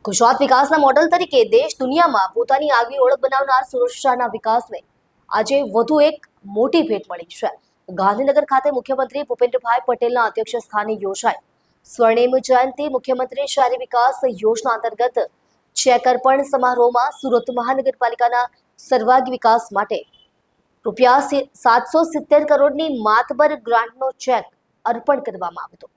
ગુજરાત વિકાસના મોડલ તરીકે દેશ દુનિયામાં પોતાની આગવી ઓળખ બનાવનાર સુરત શહેરના વિકાસને આજે વધુ એક મોટી ભેટ મળી છે। ગાંધીનગર ખાતે મુખ્યમંત્રી ભૂપેન્દ્રભાઈ પટેલના અધ્યક્ષ સ્થાને યોજાઈ સ્વર્ણિમ જયંતિ મુખ્યમંત્રી શહેરી વિકાસ યોજના અંતર્ગત ચેક અર્પણ સમારોહમાં સુરત મહાનગરપાલિકાના સર્વાંગી વિકાસ માટે રૂપિયા 770 કરોડની માતબર ગ્રાન્ટનો ચેક અર્પણ કરવામાં આવ્યો હતો।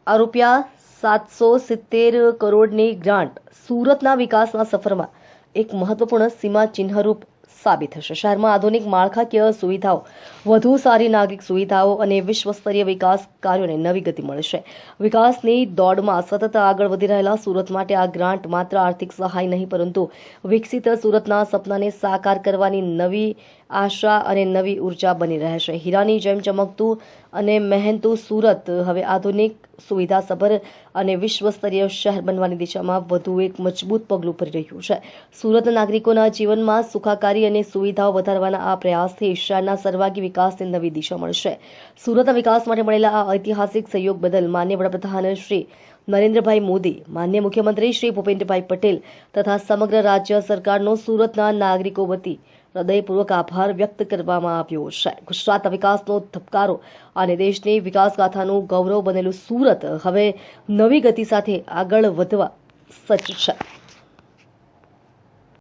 આ રૂપિયા 770 કરોડની ગ્રાન્ટ સુરતના વિકાસના સફરમાં એક મહત્વપૂર્ણ સીમાચિહ્નરૂપ સાબિત થશે। શહેરમાં આધુનિક માળખાકીય સુવિધાઓ, વધુ સારી નાગરિક સુવિધાઓ અને વિશ્વસ્તરીય વિકાસ કાર્યોને નવી ગતિ મળશે। વિકાસની દોડમાં સતત આગળ વધી રહેલા સુરત માટે આ ગ્રાન્ટ માત્ર આર્થિક સહાય નહીં, પરંતુ વિકસિત સુરતના સપનાને સાકાર કરવાની નવી આશા અને નવી ઉર્જા બની રહેશે। હીરાની જેમ ચમકતું અને મહેનતું સુરત હવે આધુનિક, સુવિધાસભર અને વિશ્વસ્તરીય શહેર બનવાની દિશામાં વધુ એક મજબૂત પગલું ભરી રહ્યું છે। સુરત નાગરિકોના જીવનમાં સુખાકારી અને સુવિધાઓ વધારવાના આ પ્રયાસથી શહેરના સર્વાંગી વિકાસને નવી દિશા મળશે। સુરતના વિકાસ માટે મળેલા આ ઐતિહાસિક સહયોગ બદલ માનનીય વડાપ્રધાન શ્રી નરેન્દ્રભાઈ મોદી, માનનીય મુખ્યમંત્રી શ્રી ભૂપેન્દ્રભાઈ પટેલ તથા સમગ્ર રાજ્ય સરકારનો સુરતના નાગરિકો વતી હૃદયપૂર્વક આભાર વ્યક્ત કરવામાં આવ્યો છે। ગુજરાતના વિકાસનો ધબકારો અને દેશની વિકાસગાથાનું ગૌરવ બનેલું સુરત હવે નવી ગતિ સાથે આગળ વધવા સજ્જ છે।